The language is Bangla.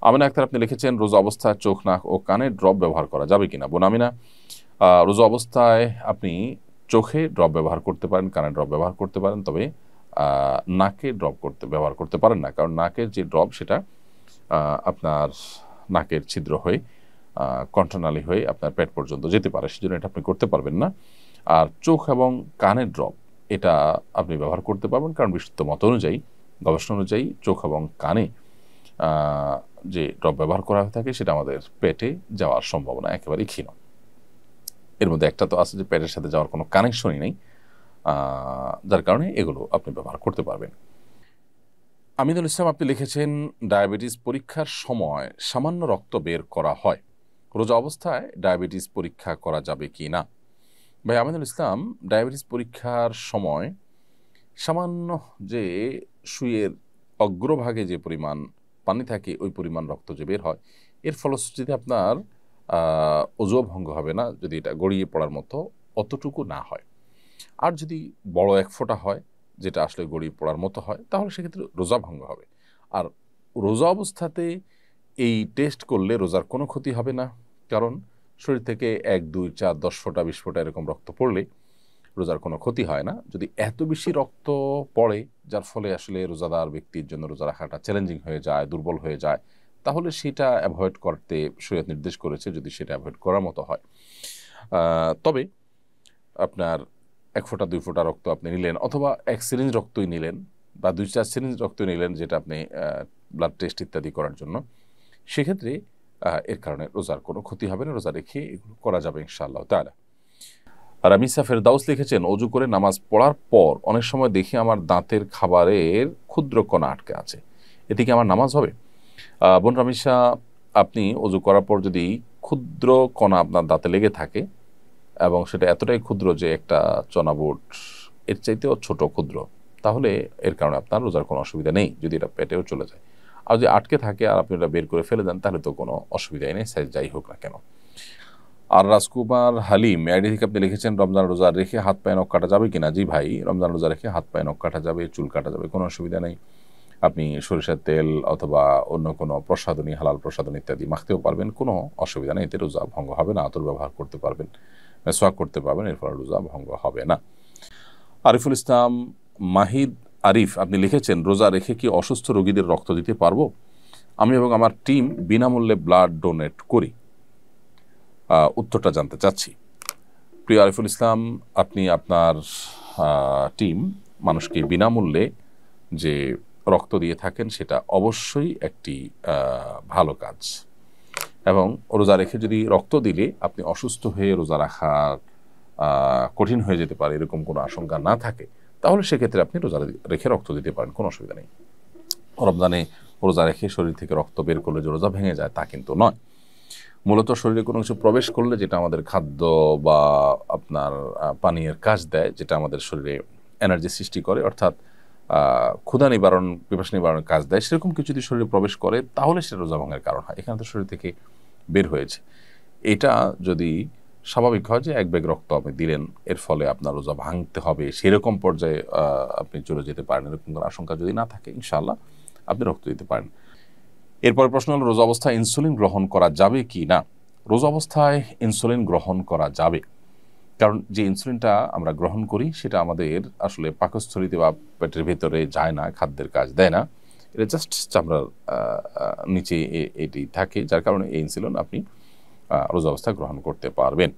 আমিনা আক্তার আপনি লিখেছেন রোজা অবস্থায় চোখ, নাক ও কানে ড্রপ ব্যবহার করা যাবে কিনা? বোন আমিনা, রোজা অবস্থায় আপনি চোখে ড্রপ ব্যবহার করতে পারেন, কানে ড্রপ ব্যবহার করতে পারেন, তবে নাকে ড্রপ ব্যবহার করতে পারেন না, কারণ নাকের যে ড্রপ সেটা আপনার নাকের ছিদ্র হয়ে কণ্ঠনালী হয়ে আপনার পেট পর্যন্ত যেতে পারে, সেজন্য এটা আপনি করতে পারবেন না। আর চোখ এবং কানের ড্রপ এটা আপনি ব্যবহার করতে পারবেন, কারণ বিশুদ্ধ মত অনুযায়ী, গবেষণা অনুযায়ী চোখ এবং কানে যে ড্রপ ব্যবহার করা হয়ে থাকে সেটা আমাদের পেটে যাওয়ার সম্ভাবনা একেবারেই ক্ষীণ। এর মধ্যে একটা তো আছে যে পেটের সাথে যাওয়ার কোনো কানেকশনই নেই, যার কারণে এগুলো আপনি ব্যবহার করতে পারবেন। আমিনুল ইসলাম আপনি লিখেছেন ডায়াবেটিস পরীক্ষার সময় সামান্য রক্ত বের করা হয়, রোজা অবস্থায় ডায়াবেটিস পরীক্ষা করা যাবে কি না? ভাই আমিনুল ইসলাম, ডায়াবেটিস পরীক্ষার সময় সামান্য যে সুইয়ের অগ্রভাগে যে পরিমাণ পানি থাকে ওই পরিমাণ রক্ত যে বের হয়, এর ফলশ্রুতিতে আপনার অজু ভঙ্গ হবে না যদি এটা গড়িয়ে পড়ার মতো অতটুকু না হয়। আর যদি বড় এক ফোঁটা হয় যেটা আসলে গড়িয়ে পড়ার মতো হয়, তাহলে সেক্ষেত্রে রোজা ভঙ্গ হবে। আর রোজা অবস্থাতে এই টেস্ট করলে রোজার কোনো ক্ষতি হবে না, কারণ শরীর থেকে 1, 2, 4, 10 ফোঁটা 20 ফোঁটা এরকম রক্ত পড়লে রোজার কোনো ক্ষতি হয় না। যদি এত বেশি রক্ত পড়ে যার ফলে আসলে রোজাদার ব্যক্তির জন্য রোজা রাখাটা চ্যালেঞ্জিং হয়ে যায়, দুর্বল হয়ে যায়, তাহলে সেটা অ্যাভয়েড করতে শরীয়ত নির্দেশ করেছে, যদি সেটা অ্যাভয়েড করার মতো হয়। তবে আপনার 1 ফোঁটা 2 ফোঁটা রক্ত আপনি নিলেন, অথবা 1 সিরিঞ্জ রক্তই নিলেন, বা 2-4 সিরিঞ্জ রক্ত নিলেন, যেটা আপনি ব্লাড টেস্ট ইত্যাদি করার জন্য, সেক্ষেত্রে এর কারণে রোজার কোনো ক্ষতি হবে না, রোজা রেখে এগুলো করা যাবে ইনশাআল্লাহ তাআলা। রামিসা ফেরদাউস লিখেছেন অজু করে নামাজ পড়ার পর অনেক সময় দেখি আমার দাঁতের খাবারের ক্ষুদ্র কণা আটকে আছে, এতে কি আমার নামাজ হবে? বোন রামিসা, আপনি অজু করার পর যদি ক্ষুদ্র কণা আপনার দাঁতে লেগে থাকে এবং সেটা এতটাই ক্ষুদ্র যে একটা চনাবুট এর চাইতেও ছোট ক্ষুদ্র, তাহলে এর কারণে আপনার রোজার কোনো অসুবিধা নেই, যদি এটা পেটেও চলে যায়। আর যদি আটকে থাকে আর আপনি এটা বের করে ফেলে দেন, তাহলে তো কোনো অসুবিধাই নেই, সাইজ যাই হোক না কেন। আর রাজকুমার হালিম আইডি থেকে আপনি লিখেছেন রমজান রোজা রেখে হাত পায়ে নখ কাটা যাবে কিনা? জি ভাই, রমজান রোজা রেখে হাত পায়ে নখ কাটা যাবে, চুল কাটা যাবে, কোনো অসুবিধা নেই। আপনি সরিষার তেল অথবা অন্য কোনো প্রসাধনী, হালাল প্রসাধনী ইত্যাদি মাখতেও পারবেন, কোনো অসুবিধা নেই, এতে রোজা ভঙ্গ হবে না। আতর ব্যবহার করতে পারবেন, মেসওয়াক করতে পারবেন, এর ফলে রোজা ভঙ্গ হবে না। আরিফুল ইসলাম মাহিদ আরিফ আপনি লিখেছেন রোজা রেখে কি অসুস্থ রোগীদের রক্ত দিতে পারবো? আমি এবং আমার টিম বিনামূল্যে ব্লাড ডোনেট করি। উত্তরটা জানতে চাচ্ছি। প্রিয় আরিফুল ইসলাম, আপনি আপনার টিম মানুষকে বিনামূল্যে যে রক্ত দিয়ে থাকেন সেটা অবশ্যই একটি ভালো কাজ, এবং রোজা রেখে যদি রক্ত দিলে আপনি অসুস্থ হয়ে রোজা রাখা কঠিন হয়ে যেতে পারে এরকম কোনো আশঙ্কা না থাকে, তাহলে সেক্ষেত্রে আপনি রোজা রেখে রক্ত দিতে পারেন, কোনো অসুবিধা নেই। রমজানে রোজা রেখে শরীর থেকে রক্ত বের করলে যে রোজা ভেঙে যায় তা কিন্তু নয়। মূলত শরীরে কোনো কিছু প্রবেশ করলে যেটা আমাদের খাদ্য বা আপনার পানীয়ের কাজ দেয়, যেটা আমাদের শরীরে এনার্জি সৃষ্টি করে, অর্থাৎ ক্ষুধা নিবারণ, পিপাসা নিবারণের কাজ দেয়, সেরকম কিছু যদি শরীরে প্রবেশ করে তাহলে সেটা রোজা ভঙ্গের কারণ হয়। এখানে তো শরীর থেকে বের হয়েছে, এটা যদি স্বাভাবিক হয় যে 1 ব্যাগ রক্ত আপনি দিলেন, এর ফলে আপনার রোজা ভাঙতে হবে সেরকম পর্যায়ে আপনি চলে যেতে পারেন, এরকম কোনো আশঙ্কা যদি না থাকে ইনশাআল্লাহ আপনি রক্ত দিতে পারেন। এরপর প্রশ্ন হলো রোজা অবস্থায় ইনসুলিন গ্রহণ করা যাবে কি না? রোজা অবস্থায় ইনসুলিন গ্রহণ করা যাবে, কারণ যে ইনসুলিনটা আমরা গ্রহণ করি সেটা আমাদের আসলে পাকস্থলীতে বা পেটের ভেতরে যায় না, খাদ্যের কাজ দেয় না, এটা জাস্ট চামড়ার নিচে এটি থাকে, যার কারণে এই ইনসুলিন আপনি রোজা অবস্থায় গ্রহণ করতে পারবেন।